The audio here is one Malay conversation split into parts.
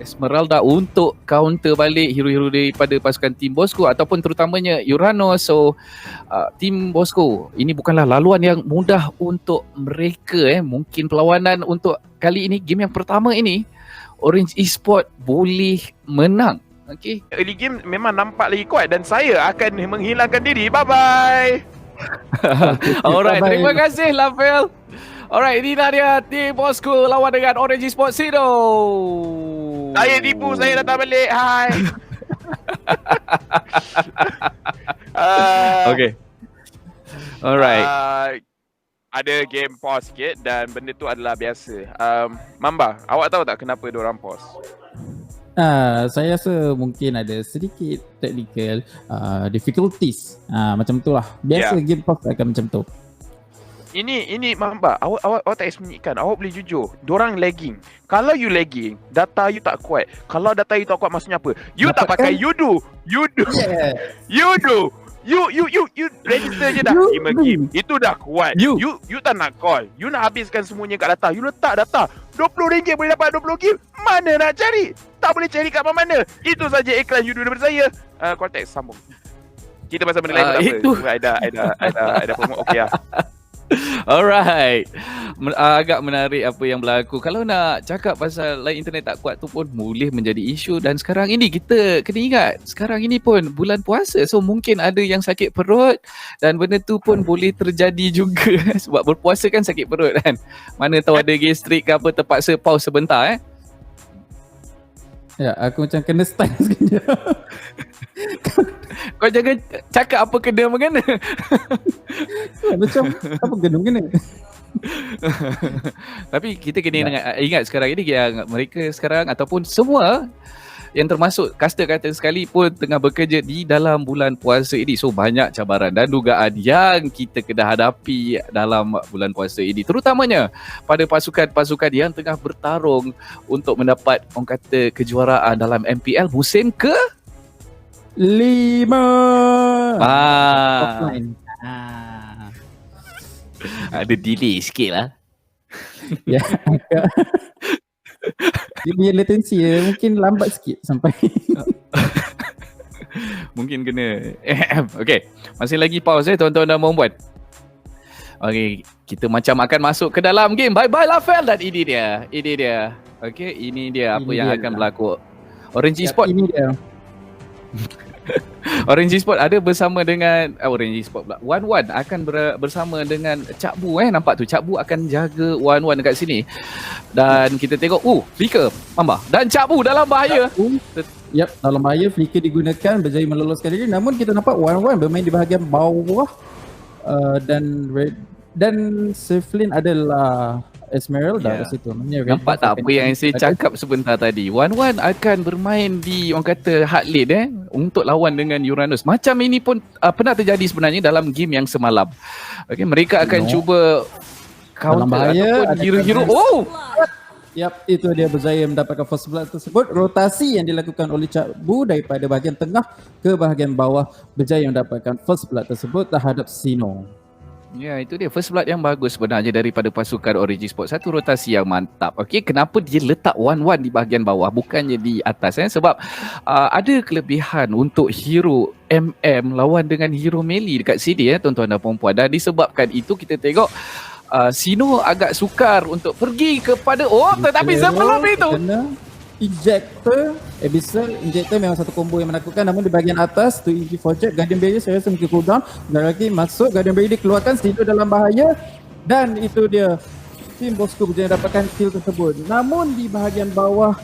Esmeralda untuk counter balik hero-hero daripada pasukan Team Bosco ataupun terutamanya Uranus. So Team Bosco ini bukanlah laluan yang mudah untuk mereka. Mungkin perlawanan untuk kali ini, game yang pertama ini, Orange Esport boleh menang. Okay. Early game memang nampak lagi kuat dan saya akan menghilangkan diri. Bye-bye. Alright, terima kasih Lafel. Alright, inilah dia Team Bosco lawan dengan Orange Esport Sino. Saya tipu, saya datang balik. Hai. Okay. Alright. Ada game pause sikit dan benda tu adalah biasa. Mamba, awak tahu tak kenapa diorang pause? Saya rasa mungkin ada sedikit technical difficulties. Macam tu lah. Biasa game pause akan macam tu. Ini Mamba, awak tak sembunyikan. Awak boleh jujur. Diorang lagging. Kalau you lagging, data you tak kuat. Kalau data you tak kuat maksudnya apa? You tak pakai you do. Yeah. You do. You register je dah 5 game. Itu dah kuat. You tak nak call. You nak habiskan semuanya kat data. You letak data RM20 boleh dapat 20 game. Mana nak cari? Tak boleh cari kat mana-mana. Itu saja iklan you do daripada saya. Cortex sambung. Kita pasal benda lain tak itu. apa. Ada promo okey lah. Alright. Agak menarik apa yang berlaku. Kalau nak cakap pasal line internet tak kuat tu pun boleh menjadi isu. Dan sekarang ini kita kena ingat, sekarang ini pun bulan puasa. So mungkin ada yang sakit perut. Dan benda tu pun boleh terjadi juga. Sebab berpuasa kan sakit perut kan. Mana tahu ada gastrik ke apa, terpaksa pause sebentar Ya, aku macam kena stun sekejap. Kau jangan cakap apa kena mengena. Macam apa kena. Tapi kita kena ingat sekarang ini yang mereka sekarang ataupun semua yang termasuk caster-caster sekali pun tengah bekerja di dalam bulan puasa ini. So banyak cabaran dan dugaan yang kita kena hadapi dalam bulan puasa ini, terutamanya pada pasukan-pasukan yang tengah bertarung untuk mendapat orang kata kejuaraan dalam MPL musim ke 5. Offline. Ada delay sikit lah. Ya, dia punya latency mungkin lambat sikit sampai. Mungkin kena. Okay, masih lagi pause tuan-tuan dan puan-puan. Okay, kita macam akan masuk ke dalam game. Bye-bye Lafel. Dan ini dia. Okay, ini dia apa yang akan berlaku. Orange Esport. Ini dia. Orange Esport ada bersama dengan Orange Esport pula. Wan akan bersama dengan Cak Bu. Nampak tu Cak Bu akan jaga Wan dekat sini. Dan kita tengok Flicker Mamba dan Cak Bu dalam bahaya. Yap, dalam bahaya. Flicker digunakan berjaya meloloskan diri. Namun kita nampak Wan bermain di bahagian bawah. Dan Seflin adalah Esmeralda di situ. Nampak tak apa yang saya cakap sebentar tadi? Wan akan bermain di orang kata hard lane untuk lawan dengan Uranus. Macam ini pun pernah terjadi sebenarnya dalam game yang semalam. Okay, mereka akan cuba counter ataupun hero-hero. Yap, itu dia berjaya mendapatkan first blood tersebut. Rotasi yang dilakukan oleh Cak Bu daripada bahagian tengah ke bahagian bawah berjaya mendapatkan first blood tersebut terhadap Sino. Ya, itu dia first blood yang bagus sebenarnya daripada pasukan Orange Esport. Satu rotasi yang mantap. Okey, kenapa dia letak Wan di bahagian bawah bukannya di atas? Sebab ada kelebihan untuk hero MM lawan dengan hero melee dekat sini tuan-tuan dan puan-puan. Dan disebabkan itu kita tengok Sino agak sukar untuk pergi kepada tetapi sebelum itu Ejector, Abyssal Injector memang satu combo yang menakutkan. Namun di bahagian atas tu EG Project, Guardian Barrier saya rasa mungkin cooldown. Dan lagi masuk, Guardian Barrier dikeluarkan, Sino dalam bahaya. Dan itu dia, Team Bosco berjaya dapatkan kill tersebut. Namun di bahagian bawah,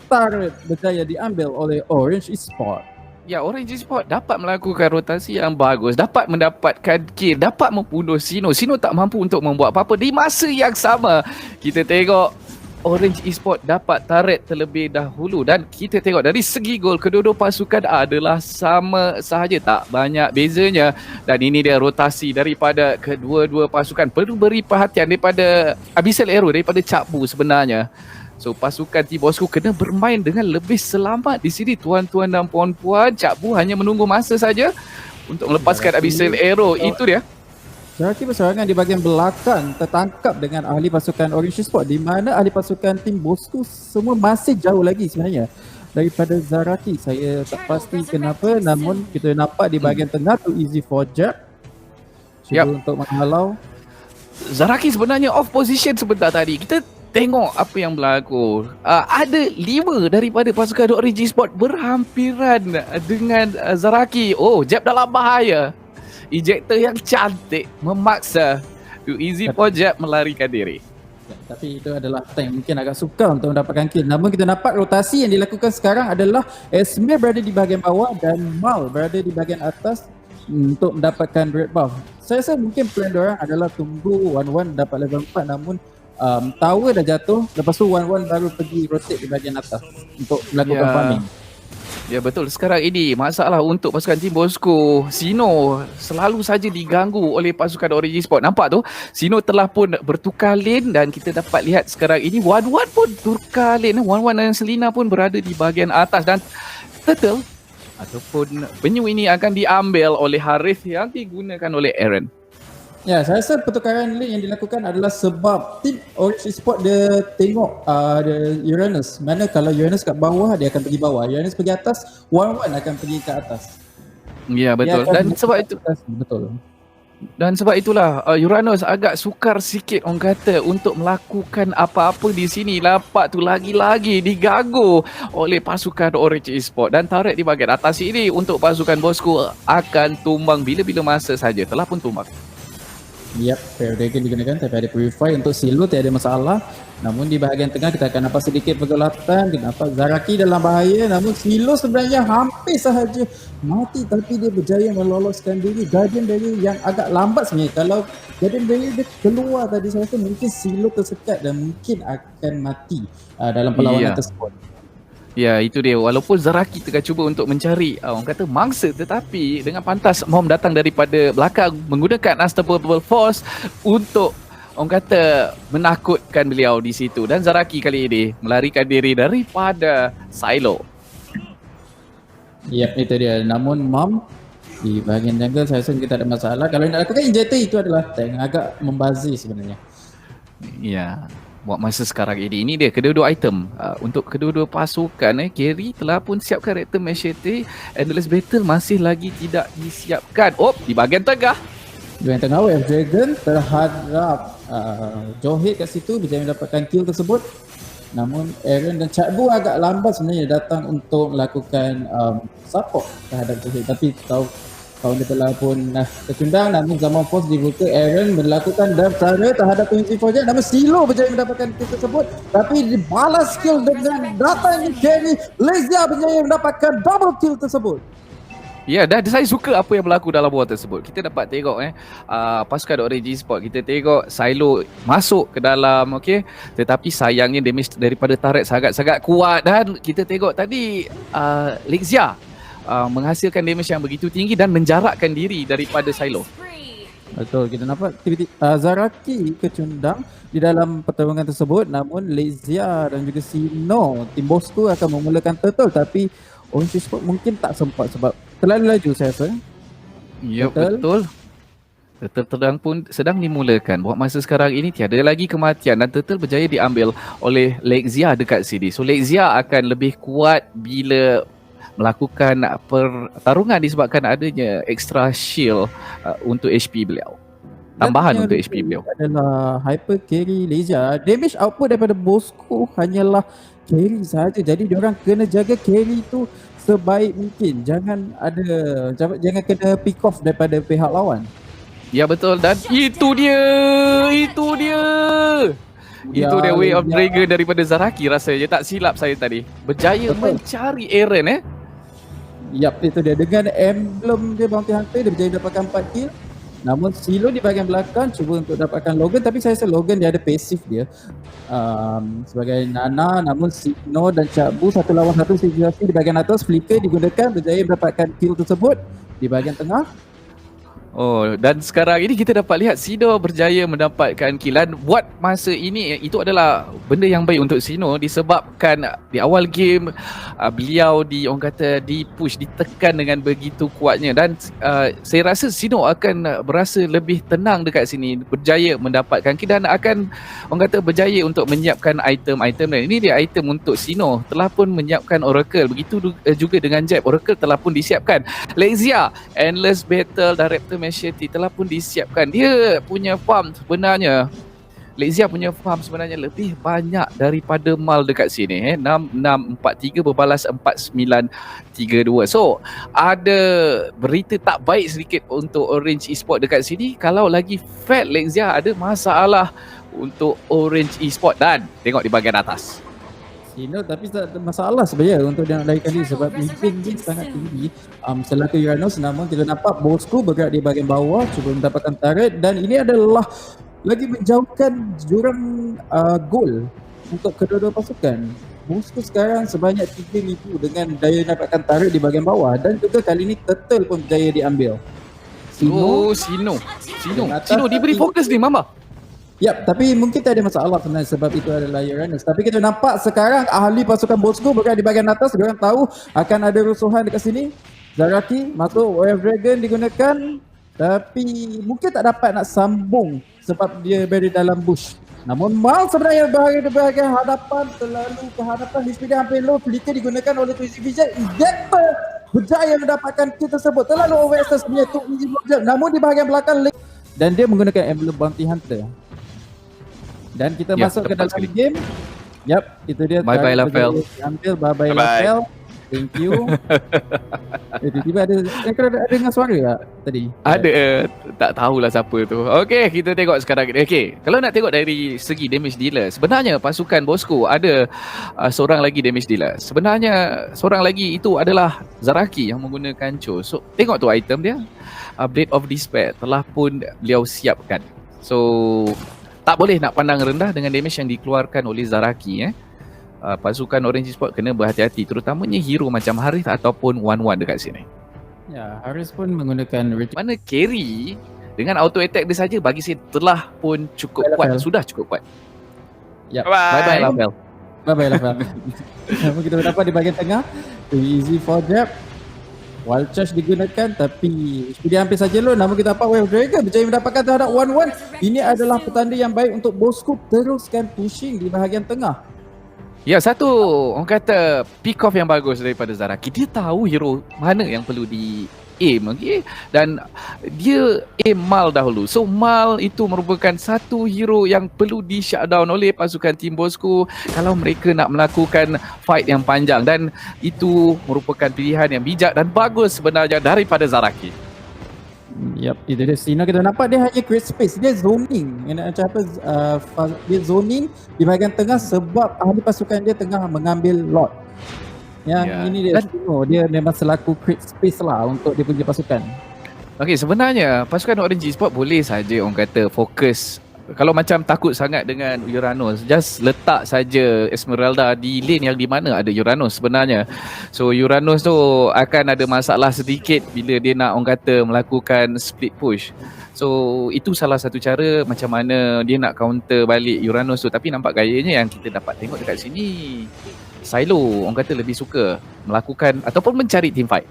turret berjaya diambil oleh Orange Esport. Ya, Orange Esport dapat melakukan rotasi yang bagus, dapat mendapatkan kill, dapat membunuh Sino. Sino tak mampu untuk membuat apa-apa. Di masa yang sama, kita tengok Orange Esport dapat turret terlebih dahulu. Dan kita tengok dari segi gol, kedua-dua pasukan adalah sama sahaja, tak banyak bezanya. Dan ini dia rotasi daripada kedua-dua pasukan. Perlu beri perhatian daripada Abyssal Arrow, daripada Cak Bu sebenarnya. So pasukan Team Bosco kena bermain dengan lebih selamat di sini tuan-tuan dan puan-puan. Cak Bu hanya menunggu masa saja untuk melepaskan Abyssal Arrow. Itu dia. Zaraki berserangan di bahagian belakang tertangkap dengan ahli pasukan Orange Sport di mana ahli pasukan tim Bosku semua masih jauh lagi sebenarnya daripada Zaraki. Saya tak pasti kenapa, namun kita nampak di bahagian tengah tu Easy for Jack cuba untuk menghalau. Zaraki sebenarnya off position sebentar tadi. Kita tengok apa yang berlaku. Ada 5 daripada pasukan Orange Sport berhampiran dengan Zaraki. Oh, Jeb dalam bahaya. Ejector yang cantik memaksa Easy for Jeb melarikan diri. Ya, tapi itu adalah tank mungkin agak sukar untuk mendapatkan kill. Namun kita nampak rotasi yang dilakukan sekarang adalah Esme berada di bahagian bawah dan Mal berada di bahagian atas untuk mendapatkan red buff. Saya rasa mungkin plan diorang adalah tunggu 1-1 dapat level 4, namun tower dah jatuh, lepas tu 1-1 baru pergi rotate di bahagian atas untuk melakukan farming. Ya betul, sekarang ini masalah untuk pasukan tim Bosco. Sino selalu saja diganggu oleh pasukan Orange Sport. Nampak tu, Sino telah pun bertukar lane dan kita dapat lihat sekarang ini Wan-Wan pun tukar lane. Wan-Wan dan Selina pun berada di bahagian atas dan Turtle ataupun penyu ini akan diambil oleh Harith yang digunakan oleh Aaron. Ya, saya rasa pertukaran lane yang dilakukan adalah sebab tim Orange Sport dia tengok Uranus. Mana kalau Uranus kat bawah, dia akan pergi bawah. Uranus pergi atas, Wan-Wan akan pergi ke atas. Ya betul. Dan sebab itu betul. Dan sebab itulah Uranus agak sukar sikit orang kata untuk melakukan apa-apa di sini. Lapak tu lagi-lagi diganggu oleh pasukan Orange Sport dan turret di bahagian atas ini untuk pasukan Bosco akan tumbang bila-bila masa saja. Telah pun tumbang. Yap, Fair Dragon digunakan tapi ada Purify untuk silo, tiada masalah. Namun di bahagian tengah kita akan nampak sedikit pergolatan. Kita nampak Zaraki dalam bahaya, namun silo sebenarnya hampir sahaja mati tapi dia berjaya meloloskan diri. Guardian Barrier yang agak lambat sebenarnya. Kalau Guardian Barrier dia keluar tadi, saya rasa mungkin silo tersekat dan mungkin akan mati dalam perlawanan tersebut. Ya, itu dia. Walaupun Zaraki tengah cuba untuk mencari orang kata mangsa, tetapi dengan pantas Mom datang daripada belakang menggunakan Unstoppable Force untuk orang kata menakutkan beliau di situ. Dan Zaraki kali ini melarikan diri daripada silo. Yap, itu dia. Namun Mom di bahagian jungle saya rasa kita tak ada masalah. Kalau nak lakukan injector itu adalah tank agak membazir sebenarnya. Ya, buat masa sekarang ini dia kedua-dua item untuk kedua-dua pasukan. Carry telah pun siapkan Rectum Machete. Endless Battle masih lagi tidak disiapkan. Oh, di bahagian tengah. Di bahagian tengah Wave Dragon terhadap Johid kat situ berjaya mendapatkan kill tersebut. Namun Aaron dan Cakbu agak lambat sebenarnya datang untuk melakukan support terhadap Johid. Tapi tahun dia telah pun tercundang, namun zaman force dibuka. Aaron melakukan dive cara terhadap Easy for Jack, namun Silo berjaya mendapatkan kill tersebut tapi dibalas kill dengan datangnya carry. Lezia berjaya mendapatkan double kill tersebut. Ya, dan saya suka apa yang berlaku dalam war tersebut. Kita dapat tengok pasukan Orange Sport, kita tengok Silo masuk ke dalam, okey. Tetapi sayangnya damage daripada turret sangat-sangat kuat dan kita tengok tadi Lexia menghasilkan damage yang begitu tinggi dan menjarakkan diri daripada Silo. Betul, kita nampak Zaraki kecundang di dalam pertarungan tersebut, namun Lezia dan juga Sino tim Bosco akan memulakan turtle tapi Orange Sport mungkin tak sempat sebab terlalu laju saya rasa. Ya, betul. Turtle pun sedang dimulakan. Buat masa sekarang ini tiada lagi kematian dan Turtle berjaya diambil oleh Lexia dekat sini. So Lexia akan lebih kuat bila melakukan pertarungan disebabkan adanya extra shield untuk HP beliau. Tambahan untuk HP beliau. Adalah hyper carry Lezia. Damage output daripada Bosco hanyalah carry saja. Jadi diorang kena jaga carry tu sebaik mungkin. Jangan kena pick off daripada pihak lawan. Ya betul, dan itu dia. Itu dia Way of Dragon daripada Zaraki rasanya. Tak silap saya tadi. Berjaya mencari Aaron Yap, itu dia. Dengan emblem dia Bounty Hunter, dia berjaya dapatkan 4 kill. Namun Silo di bahagian belakang cuba untuk dapatkan Logan, tapi saya rasa Logan dia ada pasif dia sebagai Nana. Namun Sino dan Cakbu satu lawan satu situasi di bahagian atas. Flicker digunakan, berjaya mendapatkan kill tersebut di bahagian tengah. Oh, dan sekarang ini kita dapat lihat Sino berjaya mendapatkan kill. Dan buat masa ini itu adalah benda yang baik untuk Sino disebabkan di awal game beliau orang kata di-push, ditekan dengan begitu kuatnya, dan saya rasa Sino akan berasa lebih tenang dekat sini, berjaya mendapatkan kill dan akan orang kata berjaya untuk menyiapkan item-item. Dan ini dia item untuk Sino, telah pun menyiapkan Oracle. Begitu juga dengan Jeb, Oracle telah pun disiapkan. Lexia, Endless Battle dan Raptor Machete telah pun disiapkan. Dia punya farm sebenarnya, Lexia punya farm sebenarnya lebih banyak daripada Mal dekat sini. 6-6-4-3 berbalas 4-9-3-2. So ada berita tak baik sedikit untuk Orange Esport dekat sini. Kalau lagi fat Lexia, ada masalah untuk Orange Esport. Dan tengok di bahagian atas, Sino tapi tak ada masalah sebenarnya untuk dia nak larikan diri sebab mungkin dia sangat tinggi selaku Uranus. Namun kita nampak Bosco bergerak di bahagian bawah cuba mendapatkan turret, dan ini adalah lagi menjauhkan jurang gol untuk kedua-dua pasukan. Bosco sekarang sebanyak 3,000 dengan daya dapatkan turret di bahagian bawah, dan juga kali ini Turtle pun berjaya diambil. Sino diberi fokus ni Mama. Yap, tapi mungkin tak ada masalah sebenarnya sebab itu adalah Uranus. Tapi kita nampak sekarang ahli pasukan Bosco berada di bahagian atas. Diorang tahu akan ada rusuhan dekat sini. Zaraki masuk, Wave Dragon digunakan. Tapi mungkin tak dapat nak sambung sebab dia berada dalam bush. Namun Mal sebenarnya berada di bahagian hadapan, terlalu ke hadapan. Speed dia hampir low, flicker digunakan oleh Twisty Vision. Ejector berjaya mendapatkan kill tersebut. Terlalu overextend sebenarnya untuk Easy Project. Namun di bahagian belakang dan dia menggunakan Emblem Bounty Hunter. Dan kita masuk ke dalam game. Yap, itu dia. Bye-bye Lafel. Ambil bye-bye Lafel. Thank you. Tiba-tiba ada dengar suara tak tadi? Ada, tak tahulah siapa tu. Okey, kita tengok sekarang. Okey, kalau nak tengok dari segi damage dealer, sebenarnya pasukan Bosco ada seorang lagi damage dealer. Sebenarnya seorang lagi itu adalah Zaraki yang menggunakan Cho. So, tengok tu item dia. Blade of Despair telah pun beliau siapkan. So, tak boleh nak pandang rendah dengan damage yang dikeluarkan oleh Zaraki. Pasukan Orange Esport kena berhati-hati, terutamanya hero macam Harith ataupun Wan dekat sini. Ya, Harith pun menggunakan mana carry dengan auto attack dia saja bagi saya telah pun cukup kuat, sudah cukup kuat. Ya, bye-bye Lafel. Bye-bye Lafel. Kita dapat di bahagian tengah, too easy for Jeb. Wild Charge digunakan tapi dia hampir saja low. Namun kita dapat Wave Dragon berjaya mendapatkan terhadap 1-1. Ini adalah petanda yang baik untuk Bosco teruskan pushing di bahagian tengah. Ya, satu orang kata pick off yang bagus daripada Zaraki. Dia tahu hero mana yang perlu di aim, okay? Dan dia aim Mal dahulu. So Mal itu merupakan satu hero yang perlu di shutdown oleh pasukan tim Bosco kalau mereka nak melakukan fight yang panjang, dan itu merupakan pilihan yang bijak dan bagus sebenarnya daripada Zaraki. Yap, itu dia. Sino kita nampak dia hanya create space. Dia zoning. Macam apa, dia zoning di bahagian tengah sebab ahli pasukan dia tengah mengambil lot. Yang ini dia Sino, dia memang selaku create space lah untuk dia punya pasukan. Okey, sebenarnya pasukan Orange Esport boleh saja orang kata fokus. Kalau macam takut sangat dengan Uranus, just letak saja Esmeralda di lane yang di mana ada Uranus sebenarnya. So Uranus tu akan ada masalah sedikit bila dia nak orang kata melakukan split push. So itu salah satu cara macam mana dia nak counter balik Uranus tu. Tapi nampak gayanya yang kita dapat tengok dekat sini, Silo orang kata lebih suka melakukan ataupun mencari team fight.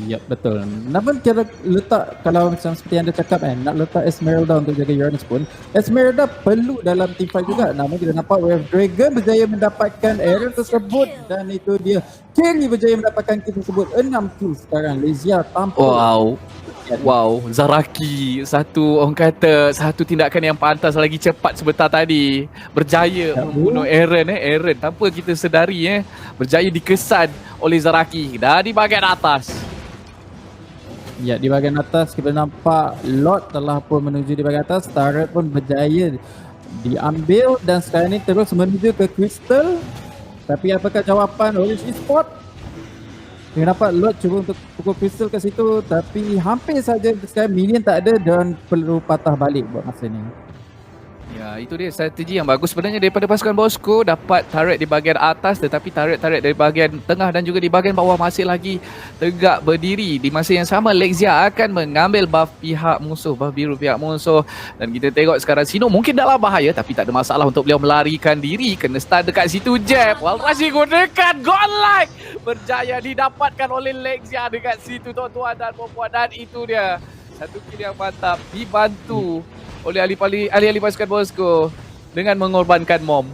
Ya, betul. Namun kira letak, kalau macam seperti yang anda cakap kan, nak letak Esmeralda untuk jaga Uranus pun, Esmeralda perlu dalam team fight juga. Namun kita nampak Wave Dragon berjaya mendapatkan error tersebut, dan itu dia Carry berjaya mendapatkan kill tersebut. 6 kill sekarang. Lexia tampil. Wow, Zaraki satu orang kata satu tindakan yang pantas lagi cepat sebentar tadi, berjaya membunuh Eren Eren tanpa kita sedari berjaya dikesan oleh Zaraki dari bahagian atas. Ya, di bahagian atas kita nampak Lord telah pun menuju di bahagian atas. Turret pun berjaya diambil dan sekarang ini terus menuju ke Crystal. Tapi apakah jawapan Orange Esport? Kita nampak Lord cuba untuk pukul Crystal ke situ, tapi hampir saja sekarang minion tak ada dan perlu patah balik buat masa ni. Ya, Itu dia strategi yang bagus sebenarnya daripada pasukan Bosco. Dapat turret di bahagian atas, tetapi turret-turret dari bahagian tengah dan juga di bahagian bawah masih lagi tegak berdiri. Di masa yang sama Lexia akan mengambil buff pihak musuh, buff biru pihak musuh. Dan kita tengok sekarang Sino mungkin dalam bahaya, tapi tak ada masalah untuk beliau melarikan diri. Kena stun dekat situ Jeb. Walrus digunakan, godlike berjaya didapatkan oleh Lexia dekat situ tuan-tuan dan puan-puan. Dan itu dia satu kill yang mantap, dibantu oleh ahli-ahli pasukan Bosco dengan mengorbankan Mom.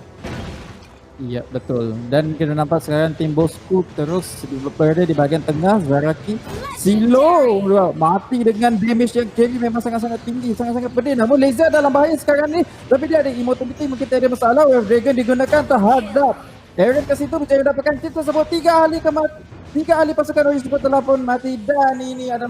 Ya, betul. Dan kita nampak sekarang tim Bosco terus berada di bahagian tengah. Zaraki Silo mati dengan damage yang carry memang sangat-sangat tinggi, sangat-sangat pedih. Namun Lexia dalam bahaya sekarang ni, tapi dia ada immortality, mungkin tak ada masalah. Wave Dragon digunakan terhadap Aaron ke situ, berjaya mendapatkan kill tersebut. 3 ahli pasukan Orange Sport telah pun mati, dan ini adalah